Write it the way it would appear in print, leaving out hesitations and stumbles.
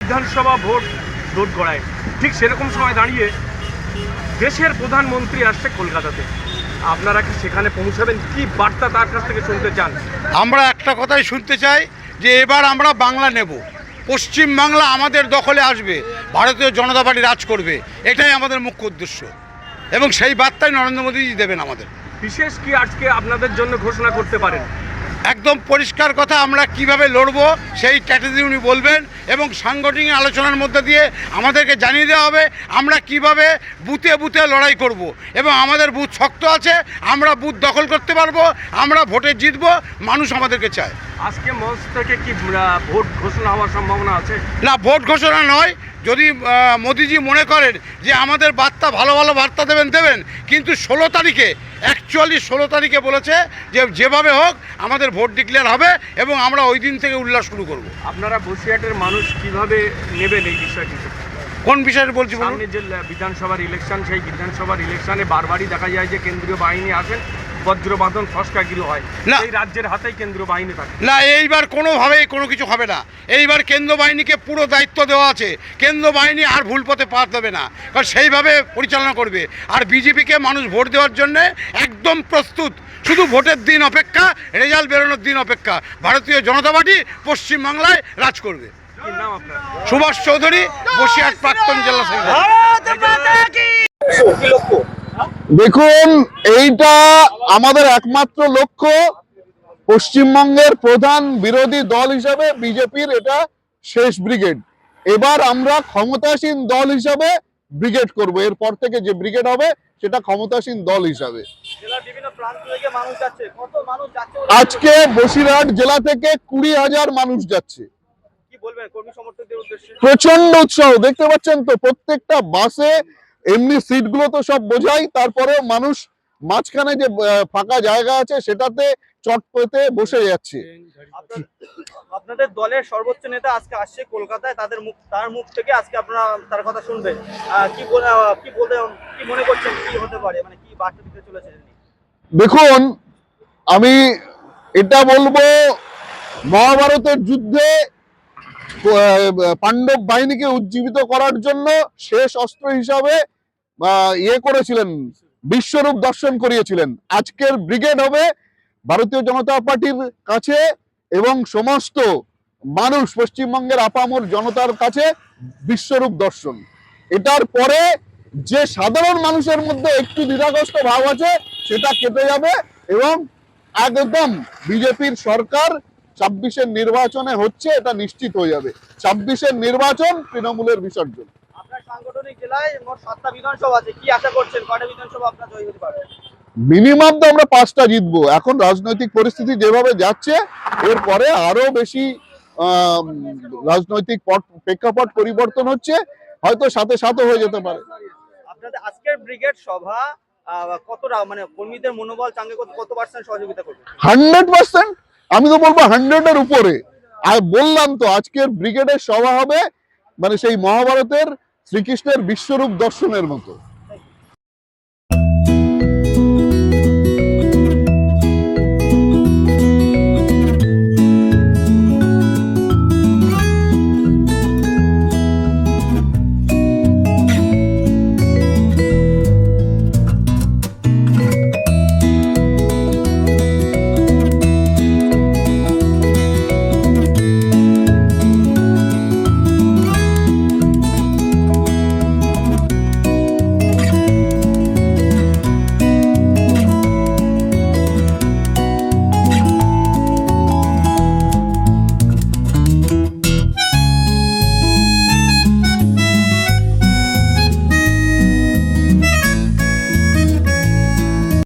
বিধানসভা ভোট দোরগোড়ায় ঠিক সেরকম সময় দাঁড়িয়ে দেশের প্রধানমন্ত্রী আসছে কলকাতাতে, আপনারা কি সেখানে পৌঁছাবেন? কি বার্তা তার কাছ থেকে শুনতে চান? আমরা একটা কথাই শুনতে চাই যে এবার আমরা বাংলা নেব, পশ্চিম বাংলা আমাদের দখলে আসবে, ভারতীয় জনতা পার্টি রাজ করবে, এটাই আমাদের মুখ্য উদ্দেশ্য এবং সেই বার্তাই নরেন্দ্র মোদীজি দেবেন আমাদের। বিশেষ কি আজকে আপনাদের জন্য ঘোষণা করতে পারেন? একদম পরিষ্কার কথা, আমরা কিভাবে লড়বো সেই স্ট্র্যাটেজি উনি বলবেন এবং সাংগঠনিক আলোচনার মধ্যে দিয়ে আমাদেরকে জানিয়ে দেওয়া হবে আমরা কিভাবে বুথে বুথে লড়াই করব এবং আমাদের বুথ শক্ত আছে, আমরা বুথ দখল করতে পারবো, আমরা ভোটে জিতবো, মানুষ আমাদেরকে চায়। আজকে মঞ্চ থেকে কি ভোট ঘোষণা হওয়ার সম্ভাবনা আছে? না, ভোট ঘোষণা নয়। যদি মোদিজি মনে করেন যে আমাদের বার্তা ভালো ভালো বার্তা দেবেন, কিন্তু 16 তারিখে অ্যাকচুয়ালি 16 তারিখে বলেছে যে যেভাবে হোক আমাদের ভোট ডিক্লেয়ার হবে এবং আমরা ওই দিন থেকে উল্লাস শুরু করব। আপনারা বসিরহাটের মানুষ কিভাবে নেবেন এই বিষয়টিকে? কোন বিষয়ে বলছি? সামনে যে বিধানসভার ইলেকশন, সেই বিধানসভার ইলেকশনে বারবারই দেখা যায় যে কেন্দ্রীয় বাহিনী আসেন, বজ্রবাদন ফসকাগিরি হয়, না এই রাজ্যের হাতেই কেন্দ্রীয় বাহিনী থাকে। না, এইবার কোনোভাবেই কোনো কিছু হবে না। এইবার কেন্দ্র বাহিনীকে পুরো দায়িত্ব দেওয়া আছে, কেন্দ্র বাহিনী আর ভুল পথে পা দেবে না, কারণ সেইভাবে পরিচালনা করবে। আর বিজেপিকে মানুষ ভোট দেওয়ার জন্যে একদম প্রস্তুত, শুধু ভোটের দিন অপেক্ষা, রেজাল্ট বেরোনোর দিন অপেক্ষা। ভারতীয় জনতা পার্টি পশ্চিমবাংলায় রাজ করবে। সুভাষ চৌধুরী, বসিরহাট প্রাক্তন জেলা সেক্রেটারি। দেখুন, এইটা আমাদের একমাত্র লক্ষ্য। পশ্চিমবঙ্গের প্রধান বিরোধী দল হিসাবে বিজেপির এটা শেষ ব্রিগেড। এবার আমরা ক্ষমতাসীন দল হিসাবে ব্রিগেড করব। এরপর থেকে যে ব্রিগেড হবে সেটা ক্ষমতাসীন দল হিসাবে। আজকে বসিরহাট জেলা থেকে 20,000 মানুষ যাচ্ছে। প্রচন্ড উৎসাহ, দেখতে পাচ্ছেন তো, প্রত্যেকটা বাসে এমনি সিটগুলো তো সব বোঝাই, তারপরেও মানুষ মাঝখানে যে ফাঁকা জায়গা আছে সেটাতে চট পেতে বসে যাচ্ছে। আপনাদের দলের সর্বোচ্চ নেতা আজকে আসছে কলকাতায়, তার মুখ থেকে আজকে আপনারা তার কথা শুনবেন। কি মনে করছেন, কি হতে পারে, মানে কি বার্তা দিতে চলেছে? দেখুন, আমি এটা বলবো, মহাভারতের যুদ্ধে পাণ্ডব বাহিনীকে উজ্জীবিত করার জন্য শেষ অস্ত্র হিসাবে করেছিলেন, বিশ্বরূপ দর্শন করিয়েছিলেন। আজকের ব্রিগেড হবে ভারতীয় জনতা পার্টির কাছে এবং সমস্ত মানুষ, পশ্চিমবঙ্গের আপামর জনতার কাছে বিশ্বরূপ দর্শন। এটার পরে যে সাধারণ মানুষের মধ্যে একটু দ্বিধাগ্রস্ত ভাব আছে সেটা কেটে যাবে এবং একদম বিজেপির সরকার 26-এর নির্বাচনে হচ্ছে, এটা নিশ্চিত হয়ে যাবে। 26-এর নির্বাচন তৃণমূলের বিসর্জন। আপনার সাংগঠনিক জেলায় মোট 7টা বিধানসভা আছে, কি আশা করছেন কয়টা বিধানসভা আপনার জয়ী হতে পারবে? মিনিমাম তো আমরা 5টা জিতবো। এখন রাজনৈতিক পরিস্থিতি যেভাবে যাচ্ছে, এরপরে আরো বেশি রাজনৈতিক প্রেক্ষাপট পরিবর্তন হচ্ছে, হয়তো সাথে সাথে হয়ে যেতে পারে। আপনাদের আজকের ব্রিগেড সভা কতটা মানে কর্মীদের মনোবল চাঙ্গে করতে কত পার্সেন্ট সহযোগিতা করবে? 100%। আমি তো বলবো 100-এর উপরে। আর বললাম তো, আজকের ব্রিগেডের সভা হবে মানে সেই মহাভারতের শ্রীকৃষ্ণের বিশ্বরূপ দর্শনের মতো।